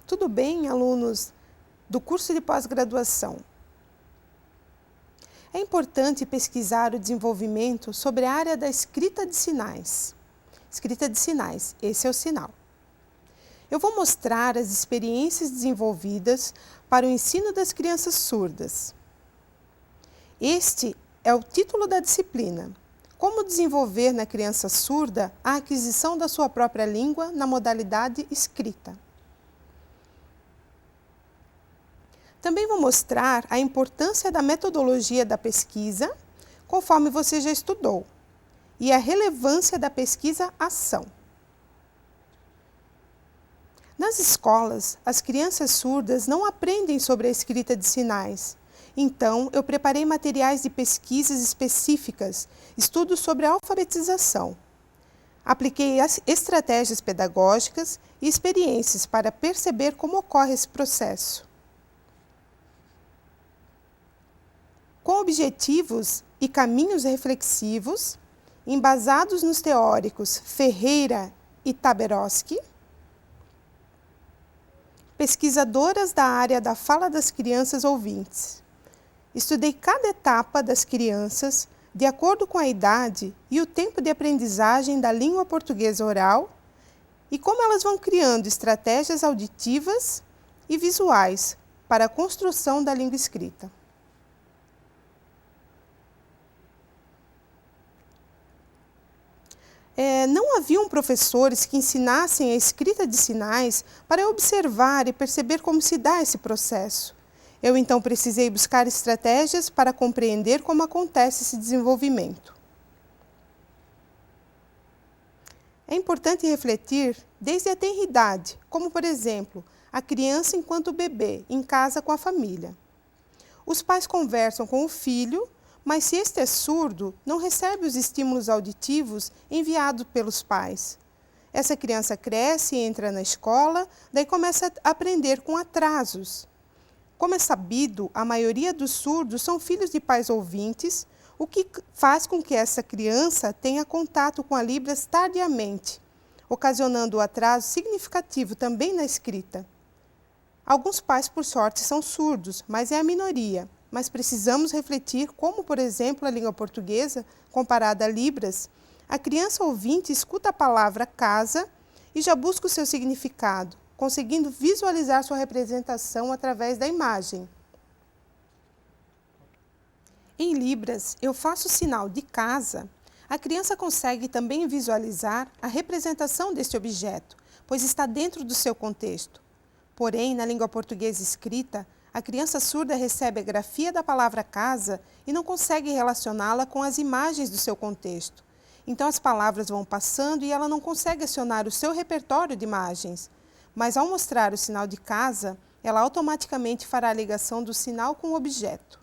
Tudo bem, alunos do curso de pós-graduação? É importante pesquisar o desenvolvimento sobre a área da escrita de sinais. Escrita de sinais, esse é o sinal. Eu vou mostrar as experiências desenvolvidas para o ensino das crianças surdas. Este é o título da disciplina: Como desenvolver na criança surda a aquisição da sua própria língua na modalidade escrita. Também vou mostrar a importância da metodologia da pesquisa, conforme você já estudou, e a relevância da pesquisa-ação. Nas escolas, as crianças surdas não aprendem sobre a escrita de sinais. Então, eu preparei materiais de pesquisas específicas, estudos sobre a alfabetização. Apliquei as estratégias pedagógicas e experiências para perceber como ocorre esse processo. Com objetivos e caminhos reflexivos, embasados nos teóricos Ferreira e Taberowski, pesquisadoras da área da fala das crianças ouvintes. Estudei cada etapa das crianças de acordo com a idade e o tempo de aprendizagem da língua portuguesa oral e como elas vão criando estratégias auditivas e visuais para a construção da língua escrita. Não haviam professores que ensinassem a escrita de sinais para observar e perceber como se dá esse processo. Eu então precisei buscar estratégias para compreender como acontece esse desenvolvimento. É importante refletir desde a tenridade, como por exemplo, a criança enquanto bebê, em casa com a família. Os pais conversam com o filho, mas se este é surdo, não recebe os estímulos auditivos enviados pelos pais. Essa criança cresce e entra na escola, daí começa a aprender com atrasos. Como é sabido, a maioria dos surdos são filhos de pais ouvintes, o que faz com que essa criança tenha contato com a Libras tardiamente, ocasionando um atraso significativo também na escrita. Alguns pais, por sorte, são surdos, mas é a minoria. Mas precisamos refletir como, por exemplo, a língua portuguesa, comparada a Libras, a criança ouvinte escuta a palavra casa e já busca o seu significado, conseguindo visualizar sua representação através da imagem. Em Libras, eu faço o sinal de casa, a criança consegue também visualizar a representação deste objeto, pois está dentro do seu contexto. Porém, na língua portuguesa escrita, a criança surda recebe a grafia da palavra casa e não consegue relacioná-la com as imagens do seu contexto. Então as palavras vão passando e ela não consegue acionar o seu repertório de imagens. Mas ao mostrar o sinal de casa, ela automaticamente fará a ligação do sinal com o objeto.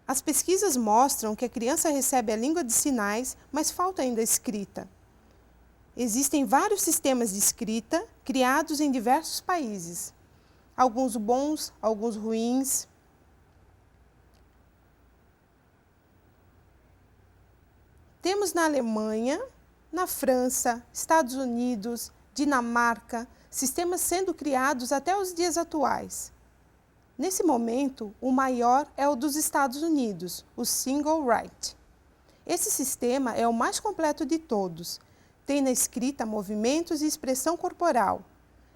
As pesquisas mostram que a criança recebe a língua de sinais, mas falta ainda a escrita. Existem vários sistemas de escrita criados em diversos países. Alguns bons, alguns ruins. Temos na Alemanha, na França, Estados Unidos, Dinamarca, sistemas sendo criados até os dias atuais. Nesse momento, o maior é o dos Estados Unidos, o Single Write. Esse sistema é o mais completo de todos. Tem na escrita movimentos e expressão corporal.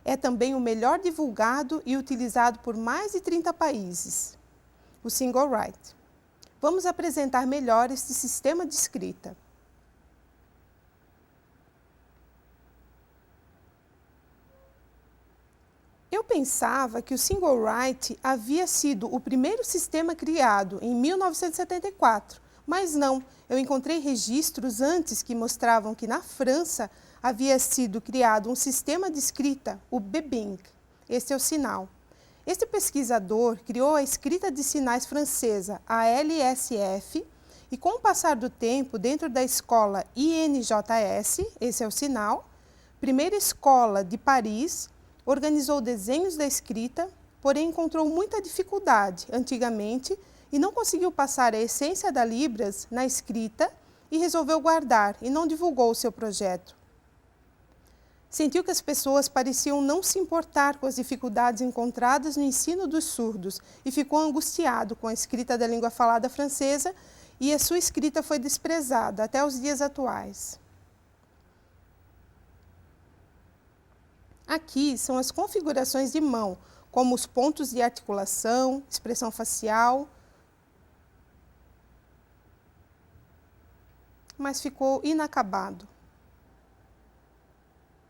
É também o melhor divulgado e utilizado por mais de 30 países, o Single Write. Vamos apresentar melhor este sistema de escrita. Eu pensava que o Single Write havia sido o primeiro sistema criado em 1974, mas não, eu encontrei registros antes que mostravam que na França havia sido criado um sistema de escrita, o Bebing. Este é o sinal. Este pesquisador criou a escrita de sinais francesa, a LSF, e com o passar do tempo, dentro da escola INJS, esse é o sinal, primeira escola de Paris, organizou desenhos da escrita, porém encontrou muita dificuldade antigamente e não conseguiu passar a essência da Libras na escrita e resolveu guardar e não divulgou o seu projeto. Sentiu que as pessoas pareciam não se importar com as dificuldades encontradas no ensino dos surdos e ficou angustiado com a escrita da língua falada francesa, e a sua escrita foi desprezada até os dias atuais. Aqui são as configurações de mão, como os pontos de articulação, expressão facial, mas ficou inacabado.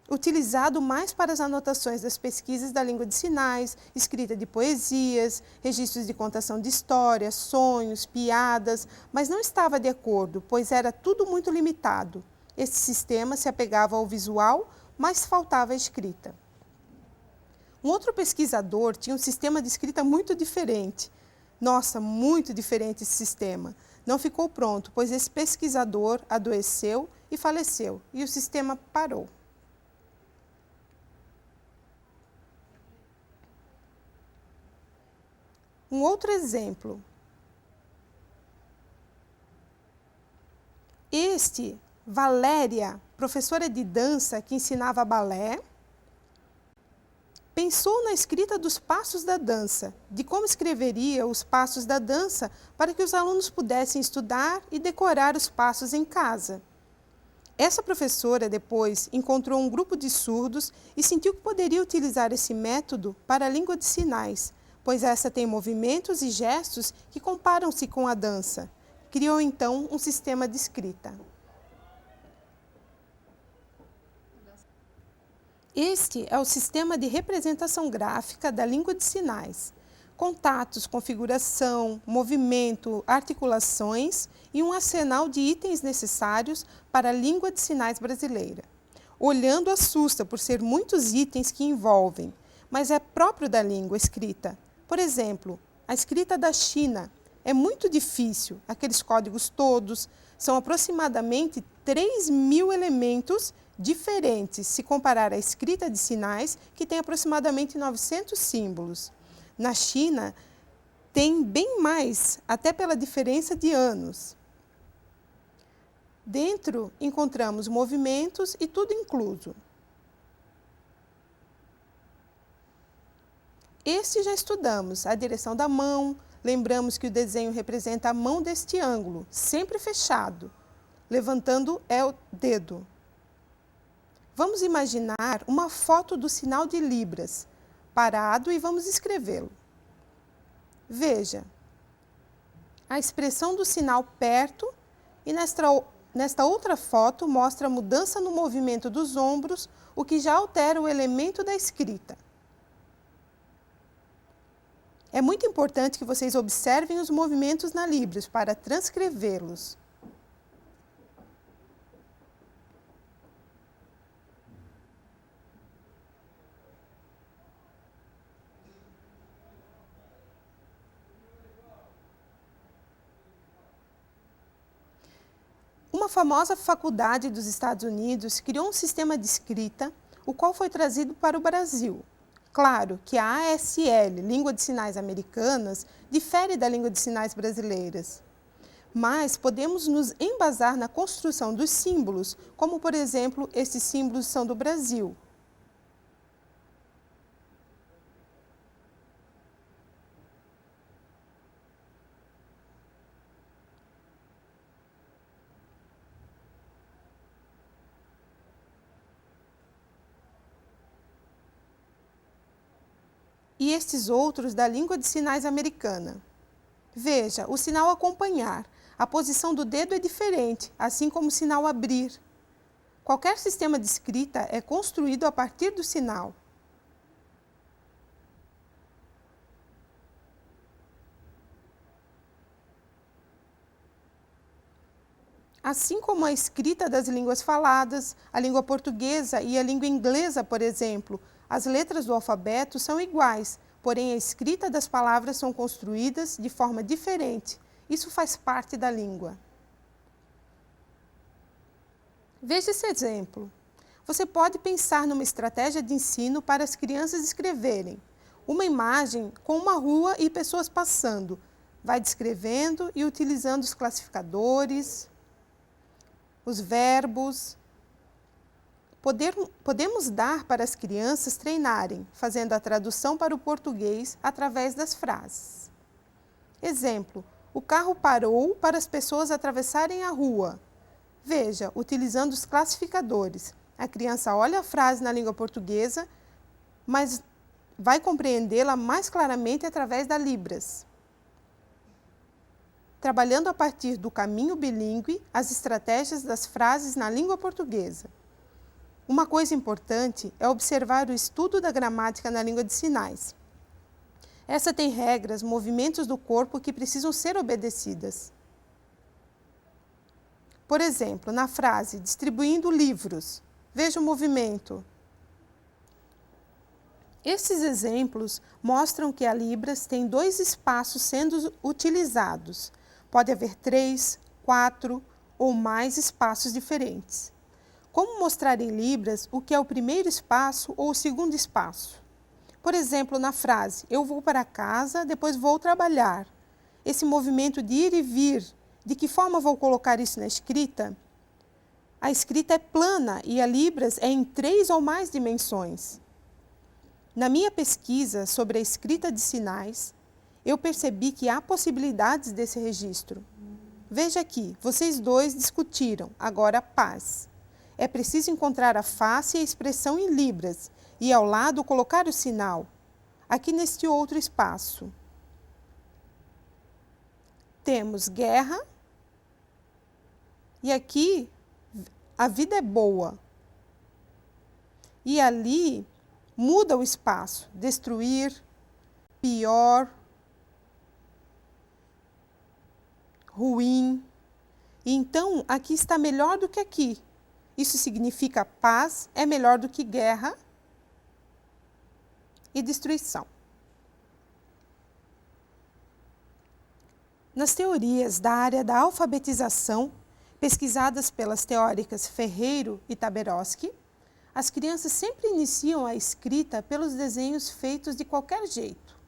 Utilizado mais para as anotações das pesquisas da língua de sinais, escrita de poesias, registros de contação de histórias, sonhos, piadas, mas não estava de acordo, pois era tudo muito limitado. Esse sistema se apegava ao visual, mas faltava a escrita. Um outro pesquisador tinha um sistema de escrita muito diferente. Nossa, muito diferente esse sistema. Não ficou pronto, pois esse pesquisador adoeceu e faleceu, e o sistema parou. Um outro exemplo. Valéria, professora de dança que ensinava balé, pensou na escrita dos passos da dança, de como escreveria os passos da dança para que os alunos pudessem estudar e decorar os passos em casa. Essa professora depois encontrou um grupo de surdos e sentiu que poderia utilizar esse método para a língua de sinais, pois essa tem movimentos e gestos que comparam-se com a dança. Criou então um sistema de escrita. Este é o sistema de representação gráfica da língua de sinais. Contatos, configuração, movimento, articulações e um arsenal de itens necessários para a língua de sinais brasileira. Olhando assusta por ser muitos itens que envolvem, mas é próprio da língua escrita. Por exemplo, a escrita da China é muito difícil, aqueles códigos todos, são aproximadamente 3.000 elementos diferentes, se comparar à escrita de sinais, que tem aproximadamente 900 símbolos. Na China, tem bem mais, até pela diferença de anos. Dentro, encontramos movimentos e tudo incluso. Este já estudamos, a direção da mão, lembramos que o desenho representa a mão deste ângulo, sempre fechado, levantando é o dedo. Vamos imaginar uma foto do sinal de Libras, parado, e vamos escrevê-lo. Veja, a expressão do sinal perto, e nesta outra foto mostra a mudança no movimento dos ombros, o que já altera o elemento da escrita. É muito importante que vocês observem os movimentos na Libras para transcrevê-los. Uma famosa faculdade dos Estados Unidos criou um sistema de escrita, o qual foi trazido para o Brasil. Claro que a ASL, Língua de Sinais Americanas, difere da língua de sinais brasileiras. Mas podemos nos embasar na construção dos símbolos, como, por exemplo, estes símbolos são do Brasil. E estes outros da língua de sinais americana. Veja, o sinal acompanhar. A posição do dedo é diferente, assim como o sinal abrir. Qualquer sistema de escrita é construído a partir do sinal. Assim como a escrita das línguas faladas, a língua portuguesa e a língua inglesa, por exemplo, as letras do alfabeto são iguais, porém a escrita das palavras são construídas de forma diferente. Isso faz parte da língua. Veja esse exemplo. Você pode pensar numa estratégia de ensino para as crianças escreverem uma imagem com uma rua e pessoas passando. Vai descrevendo e utilizando os classificadores, os verbos, Podemos dar para as crianças treinarem, fazendo a tradução para o português através das frases. Exemplo: o carro parou para as pessoas atravessarem a rua. Veja, utilizando os classificadores. A criança olha a frase na língua portuguesa, mas vai compreendê-la mais claramente através da Libras. Trabalhando a partir do caminho bilíngue as estratégias das frases na língua portuguesa. Uma coisa importante é observar o estudo da gramática na língua de sinais. Essa tem regras, movimentos do corpo que precisam ser obedecidas. Por exemplo, na frase distribuindo livros, veja o movimento. Esses exemplos mostram que a Libras tem 2 espaços sendo utilizados. Pode haver 3, 4 ou mais espaços diferentes. Como mostrar em Libras o que é o primeiro espaço ou o segundo espaço? Por exemplo, na frase, eu vou para casa, depois vou trabalhar. Esse movimento de ir e vir, de que forma vou colocar isso na escrita? A escrita é plana e a Libras é em 3 ou mais dimensões. Na minha pesquisa sobre a escrita de sinais, eu percebi que há possibilidades desse registro. Veja aqui, vocês dois discutiram, agora paz. É preciso encontrar a face e a expressão em Libras e ao lado colocar o sinal, aqui neste outro espaço. Temos guerra e aqui a vida é boa. E ali muda o espaço, destruir, pior, ruim. E então aqui está melhor do que aqui. Isso significa paz é melhor do que guerra e destruição. Nas teorias da área da alfabetização, pesquisadas pelas teóricas Ferreiro e Taberowski, as crianças sempre iniciam a escrita pelos desenhos feitos de qualquer jeito.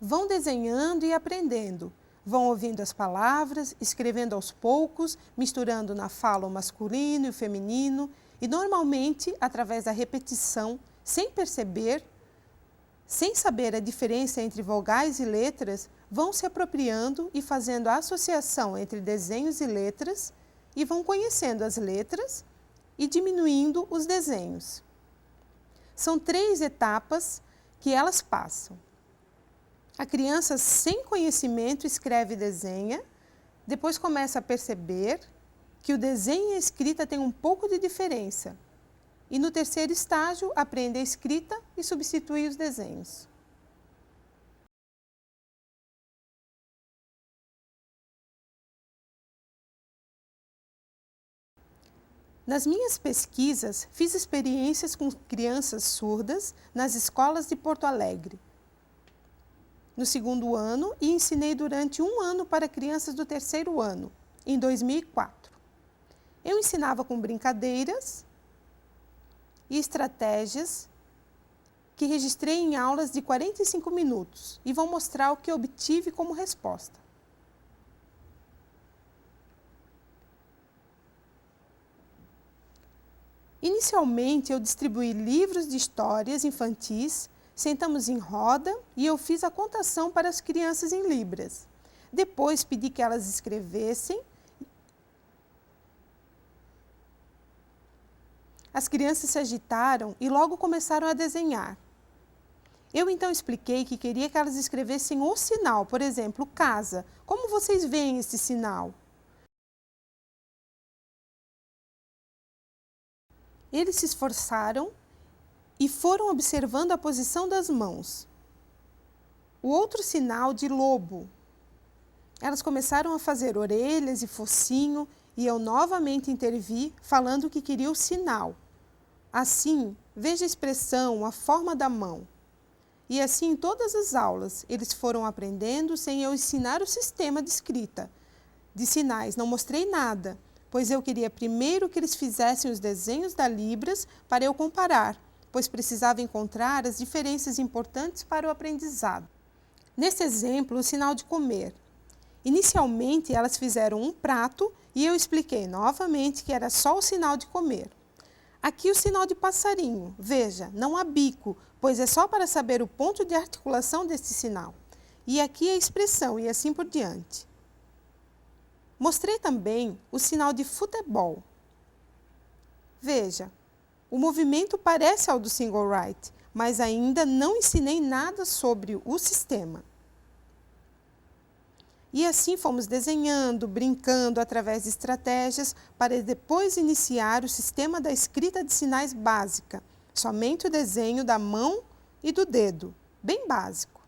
Vão desenhando e aprendendo. Vão ouvindo as palavras, escrevendo aos poucos, misturando na fala o masculino e o feminino, e normalmente, através da repetição, sem perceber, sem saber a diferença entre vogais e letras, vão se apropriando e fazendo a associação entre desenhos e letras, e vão conhecendo as letras e diminuindo os desenhos. São 3 etapas que elas passam. A criança, sem conhecimento, escreve e desenha, depois começa a perceber que o desenho e a escrita têm um pouco de diferença. E no 3º estágio, aprende a escrita e substitui os desenhos. Nas minhas pesquisas, fiz experiências com crianças surdas nas escolas de Porto Alegre, no 2º ano, e ensinei durante 1 ano para crianças do 3º ano, em 2004. Eu ensinava com brincadeiras e estratégias que registrei em aulas de 45 minutos e vou mostrar o que obtive como resposta. Inicialmente, eu distribuí livros de histórias infantis, sentamos em roda e eu fiz a contação para as crianças em Libras. Depois, pedi que elas escrevessem. As crianças se agitaram e logo começaram a desenhar. Eu então expliquei que queria que elas escrevessem o sinal, por exemplo, casa. Como vocês veem esse sinal? Eles se esforçaram e foram observando a posição das mãos. O outro sinal de lobo. Elas começaram a fazer orelhas e focinho e eu novamente intervi, falando que queria o sinal. Assim, veja a expressão, a forma da mão. E assim em todas as aulas, eles foram aprendendo sem eu ensinar o sistema de escrita. De sinais, não mostrei nada, pois eu queria primeiro que eles fizessem os desenhos da Libras para eu comparar, pois precisava encontrar as diferenças importantes para o aprendizado. Nesse exemplo, o sinal de comer. Inicialmente, elas fizeram um prato E eu expliquei novamente que era só o sinal de comer. Aqui o sinal de passarinho, veja, não há bico, pois é só para saber o ponto de articulação deste sinal. E aqui a expressão e assim por diante. Mostrei também o sinal de futebol. Veja, o movimento parece ao do single right, mas ainda não ensinei nada sobre o sistema. E assim fomos desenhando, brincando através de estratégias para depois iniciar o sistema da escrita de sinais básica, somente o desenho da mão e do dedo, bem básico.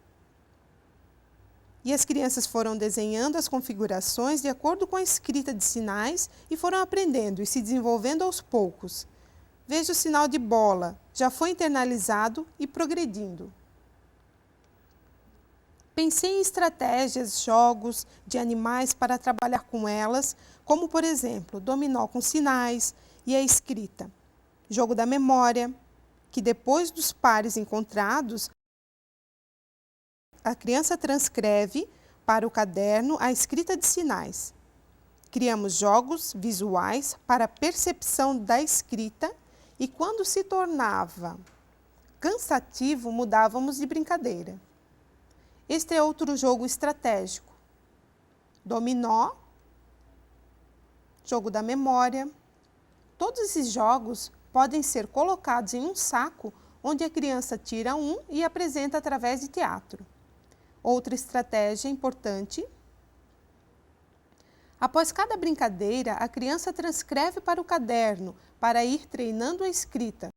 E as crianças foram desenhando as configurações de acordo com a escrita de sinais e foram aprendendo e se desenvolvendo aos poucos. Veja o sinal de bola, já foi internalizado e progredindo. Pensei em estratégias, jogos de animais para trabalhar com elas, como por exemplo, dominó com sinais e a escrita. Jogo da memória, que depois dos pares encontrados, a criança transcreve para o caderno a escrita de sinais. Criamos jogos visuais para a percepção da escrita e quando se tornava cansativo, mudávamos de brincadeira. Este é outro jogo estratégico. Dominó, jogo da memória. Todos esses jogos podem ser colocados em um saco onde a criança tira um e apresenta através de teatro. Outra estratégia importante. Após cada brincadeira, a criança transcreve para o caderno para ir treinando a escrita,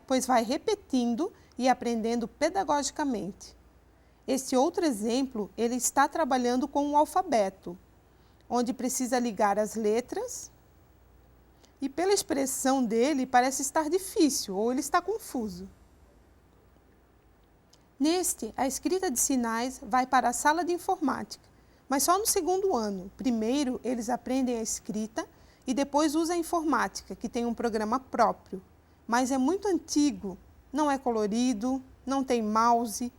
pois vai repetindo e aprendendo pedagogicamente. Este outro exemplo, ele está trabalhando com o alfabeto, onde precisa ligar as letras e pela expressão dele parece estar difícil ou ele está confuso. Neste, a escrita de sinais vai para a sala de informática, mas só no segundo ano. Primeiro, eles aprendem a escrita e depois usam a informática, que tem um programa próprio, mas é muito antigo, não é colorido, não tem mouse.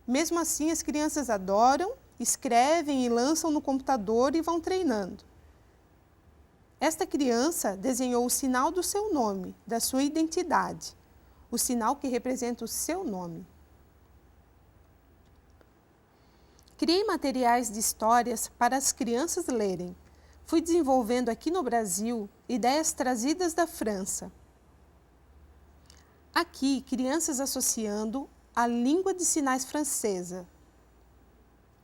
Mesmo assim, as crianças adoram, escrevem e lançam no computador e vão treinando. Esta criança desenhou o sinal do seu nome, da sua identidade, o sinal que representa o seu nome. Criei materiais de histórias para as crianças lerem. Fui desenvolvendo aqui no Brasil ideias trazidas da França. Aqui, crianças associando a língua de sinais francesa.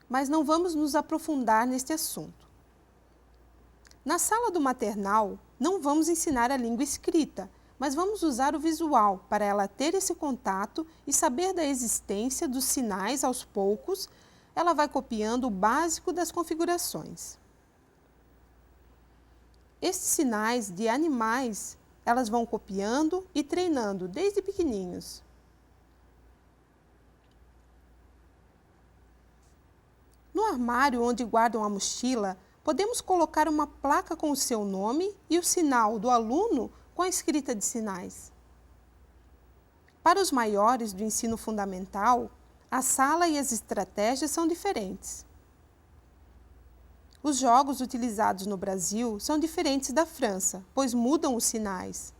Mas não vamos nos aprofundar neste assunto. Na sala do maternal, não vamos ensinar a língua escrita, mas vamos usar o visual para ela ter esse contato e saber da existência dos sinais aos poucos. Ela vai copiando o básico das configurações. Estes sinais de animais, elas vão copiando e treinando desde pequeninhos. No armário onde guardam a mochila, podemos colocar uma placa com o seu nome e o sinal do aluno com a escrita de sinais. Para os maiores do ensino fundamental, a sala e as estratégias são diferentes. Os jogos utilizados no Brasil são diferentes da França, pois mudam os sinais.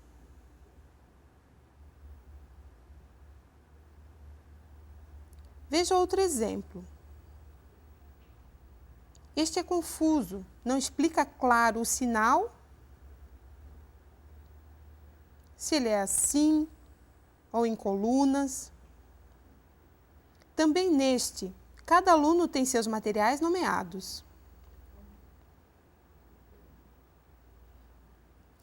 Veja outro exemplo. Este é confuso, não explica claro o sinal, se ele é assim ou em colunas. Também neste, cada aluno tem seus materiais nomeados.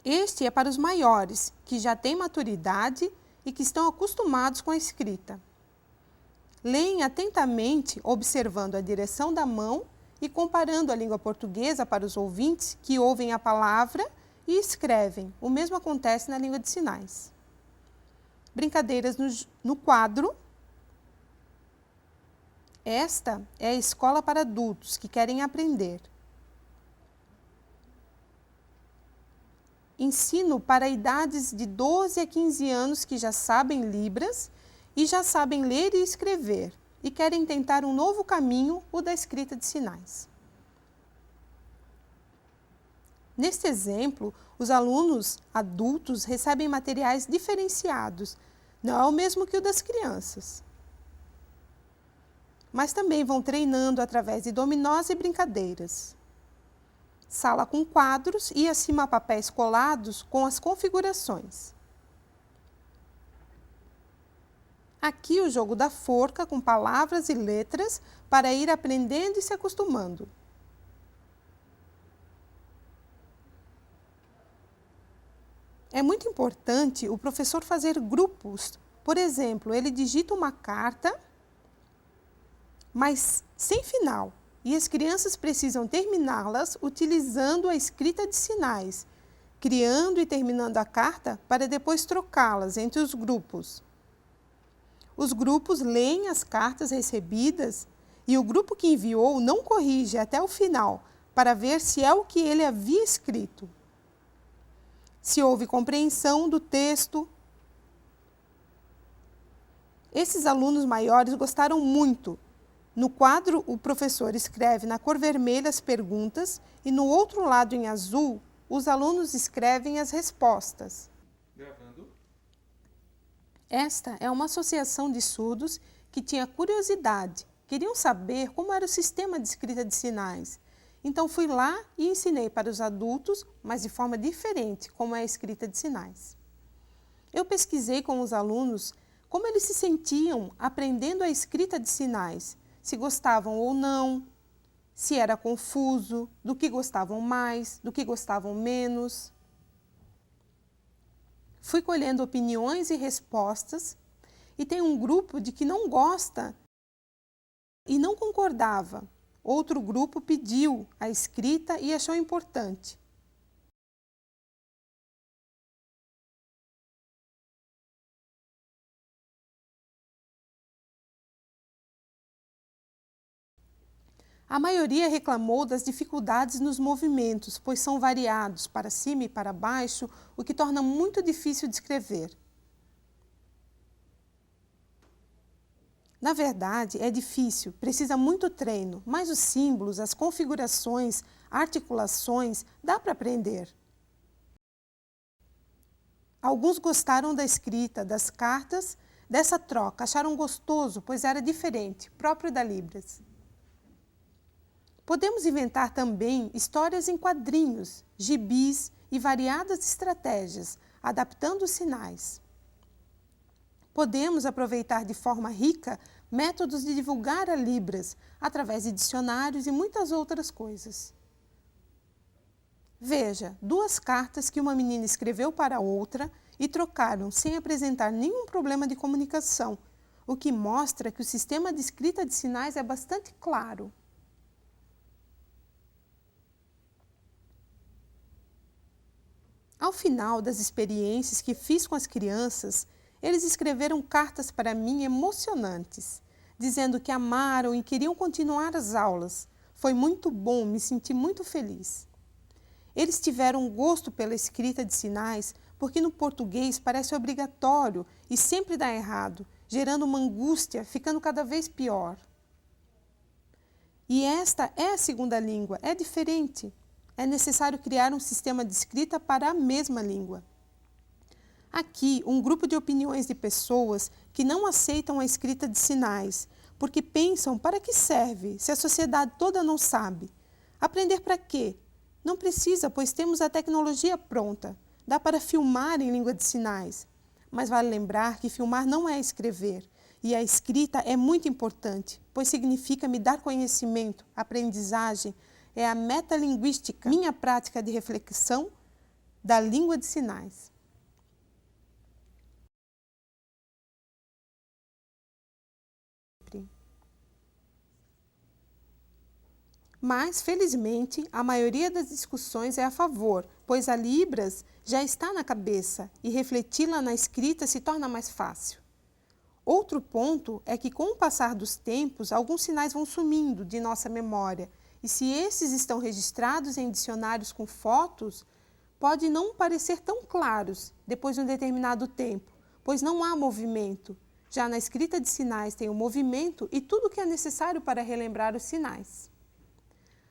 Este é para os maiores, que já têm maturidade e que estão acostumados com a escrita. Leem atentamente, observando a direção da mão e comparando a língua portuguesa para os ouvintes que ouvem a palavra e escrevem. O mesmo acontece na língua de sinais. Brincadeiras no quadro. Esta é a escola para adultos que querem aprender. Ensino para idades de 12 a 15 anos que já sabem Libras e já sabem ler e escrever e querem tentar um novo caminho, o da escrita de sinais. Neste exemplo, os alunos adultos recebem materiais diferenciados, não é o mesmo que o das crianças. Mas também vão treinando através de dominós e brincadeiras. Sala com quadros e acima papéis colados com as configurações. Aqui o jogo da forca com palavras e letras para ir aprendendo e se acostumando. É muito importante o professor fazer grupos. Por exemplo, ele digita uma carta, mas sem final. E as crianças precisam terminá-las utilizando a escrita de sinais, criando e terminando a carta para depois trocá-las entre os grupos. Os grupos leem as cartas recebidas e o grupo que enviou não corrige até o final para ver se é o que ele havia escrito. Se houve compreensão do texto. Esses alunos maiores gostaram muito. No quadro, o professor escreve na cor vermelha as perguntas e no outro lado, em azul, os alunos escrevem as respostas. Gravando. Esta é uma associação de surdos que tinha curiosidade, queriam saber como era o sistema de escrita de sinais. Então fui lá e ensinei para os adultos, mas de forma diferente, como é a escrita de sinais. Eu pesquisei com os alunos como eles se sentiam aprendendo a escrita de sinais, se gostavam ou não, se era confuso, do que gostavam mais, do que gostavam menos. Fui colhendo opiniões e respostas e tem um grupo de que não gosta e não concordava. Outro grupo pediu a escrita e achou importante. A maioria reclamou das dificuldades nos movimentos, pois são variados para cima e para baixo, o que torna muito difícil de escrever. Na verdade, é difícil, precisa muito treino, mas os símbolos, as configurações, articulações, dá para aprender. Alguns gostaram da escrita, das cartas, dessa troca, acharam gostoso, pois era diferente, próprio da Libras. Podemos inventar também histórias em quadrinhos, gibis e variadas estratégias, adaptando os sinais. Podemos aproveitar de forma rica métodos de divulgar a Libras, através de dicionários e muitas outras coisas. Veja, 2 cartas que uma menina escreveu para outra e trocaram sem apresentar nenhum problema de comunicação, o que mostra que o sistema de escrita de sinais é bastante claro. Ao final das experiências que fiz com as crianças, eles escreveram cartas para mim emocionantes, dizendo que amaram e queriam continuar as aulas. Foi muito bom, me senti muito feliz. Eles tiveram gosto pela escrita de sinais, porque no português parece obrigatório e sempre dá errado, gerando uma angústia, ficando cada vez pior. E esta é a segunda língua, é diferente. É necessário criar um sistema de escrita para a mesma língua. Aqui, um grupo de opiniões de pessoas que não aceitam a escrita de sinais, porque pensam para que serve, se a sociedade toda não sabe. Aprender para quê? Não precisa, pois temos a tecnologia pronta. Dá para filmar em língua de sinais. Mas vale lembrar que filmar não é escrever. E a escrita é muito importante, pois significa me dar conhecimento, aprendizagem, é a metalinguística, minha prática de reflexão da língua de sinais. Mas, felizmente, a maioria das discussões é a favor, pois a Libras já está na cabeça e refleti-la na escrita se torna mais fácil. Outro ponto é que, com o passar dos tempos, alguns sinais vão sumindo de nossa memória, e se esses estão registrados em dicionários com fotos, pode não parecer tão claros depois de um determinado tempo, pois não há movimento. Já na escrita de sinais tem o movimento e tudo o que é necessário para relembrar os sinais.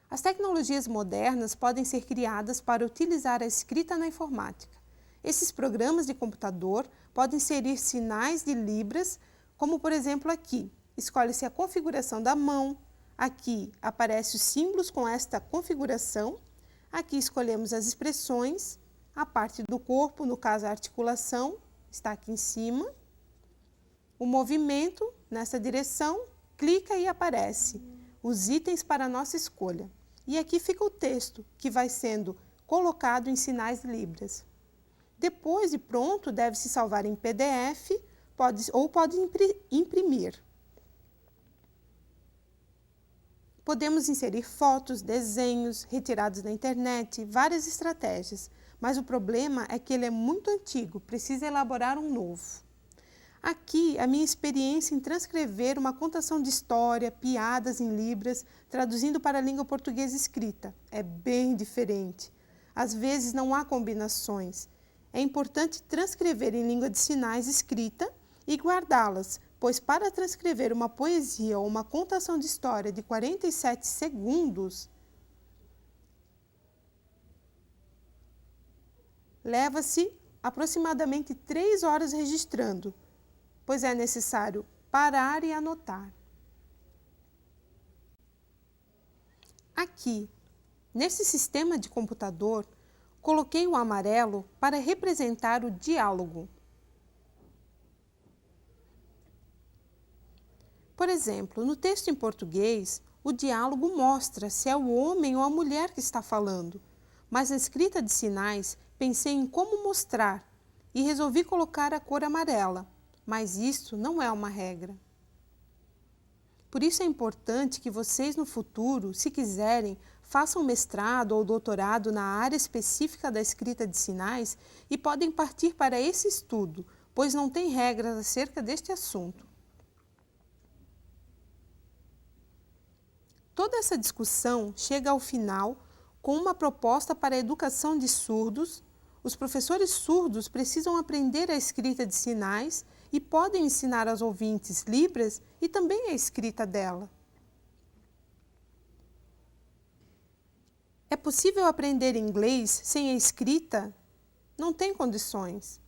As tecnologias modernas podem ser criadas para utilizar a escrita na informática. Esses programas de computador podem inserir sinais de libras, como por exemplo aqui. Escolhe-se a configuração da mão, aqui aparecem os símbolos com esta configuração, aqui escolhemos as expressões, a parte do corpo, no caso a articulação, está aqui em cima, o movimento nessa direção, clica e aparece os itens para a nossa escolha. E aqui fica o texto, que vai sendo colocado em sinais de libras. Depois de pronto, deve-se salvar em PDF ou pode imprimir. Podemos inserir fotos, desenhos, retirados da internet, várias estratégias, mas o problema é que ele é muito antigo, precisa elaborar um novo. Aqui, a minha experiência em transcrever uma contação de história, piadas em libras, traduzindo para a língua portuguesa escrita, é bem diferente. Às vezes não há combinações. É importante transcrever em língua de sinais escrita e guardá-las, pois para transcrever uma poesia ou uma contação de história de 47 segundos, leva-se aproximadamente 3 horas registrando, pois é necessário parar e anotar. Aqui, nesse sistema de computador, coloquei o amarelo para representar o diálogo. Por exemplo, no texto em português, o diálogo mostra se é o homem ou a mulher que está falando, mas na escrita de sinais pensei em como mostrar e resolvi colocar a cor amarela, mas isso não é uma regra. Por isso é importante que vocês no futuro, se quiserem, façam mestrado ou doutorado na área específica da escrita de sinais e podem partir para esse estudo, pois não tem regras acerca deste assunto. Toda essa discussão chega ao final com uma proposta para a educação de surdos. Os professores surdos precisam aprender a escrita de sinais e podem ensinar aos ouvintes libras e também a escrita dela. É possível aprender inglês sem a escrita? Não tem condições.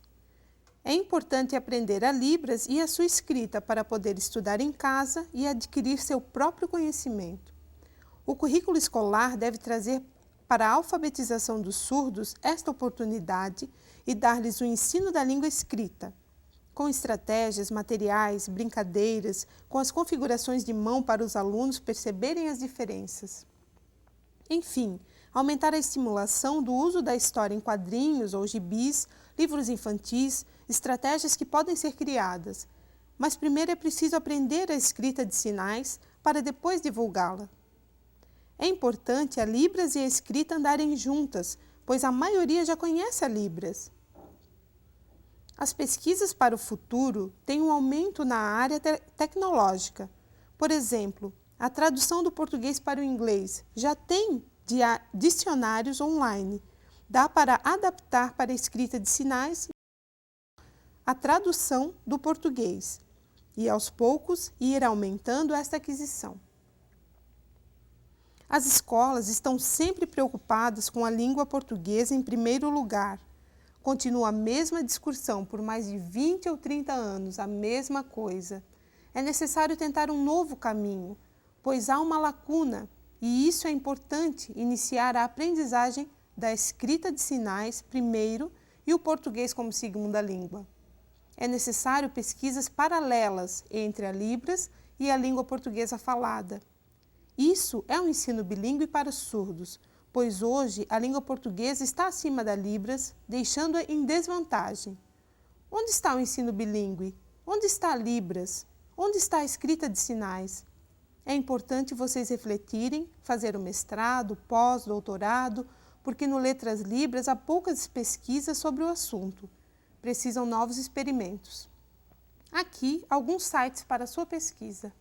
É importante aprender a libras e a sua escrita para poder estudar em casa e adquirir seu próprio conhecimento. O currículo escolar deve trazer para a alfabetização dos surdos esta oportunidade e dar-lhes o ensino da língua escrita, com estratégias, materiais, brincadeiras, com as configurações de mão para os alunos perceberem as diferenças. Enfim, aumentar a estimulação do uso da história em quadrinhos ou gibis, livros infantis, estratégias que podem ser criadas. Mas primeiro é preciso aprender a escrita de sinais para depois divulgá-la. É importante a Libras e a escrita andarem juntas, pois a maioria já conhece a Libras. As pesquisas para o futuro têm um aumento na área tecnológica. Por exemplo, a tradução do português para o inglês já tem dicionários online. Dá para adaptar para a escrita de sinais a tradução do português e, aos poucos, ir aumentando esta aquisição. As escolas estão sempre preocupadas com a língua portuguesa em primeiro lugar. Continua a mesma discussão por mais de 20 ou 30 anos, a mesma coisa. É necessário tentar um novo caminho, pois há uma lacuna, e isso é importante, iniciar a aprendizagem da escrita de sinais primeiro e o português como segunda língua. É necessário pesquisas paralelas entre a Libras e a língua portuguesa falada. Isso é um ensino bilíngue para os surdos, pois hoje a língua portuguesa está acima da Libras, deixando-a em desvantagem. Onde está o ensino bilíngue? Onde está a Libras? Onde está a escrita de sinais? É importante vocês refletirem, fazer o mestrado, pós-doutorado, porque no Letras Libras há poucas pesquisas sobre o assunto. Precisam novos experimentos. Aqui, alguns sites para a sua pesquisa.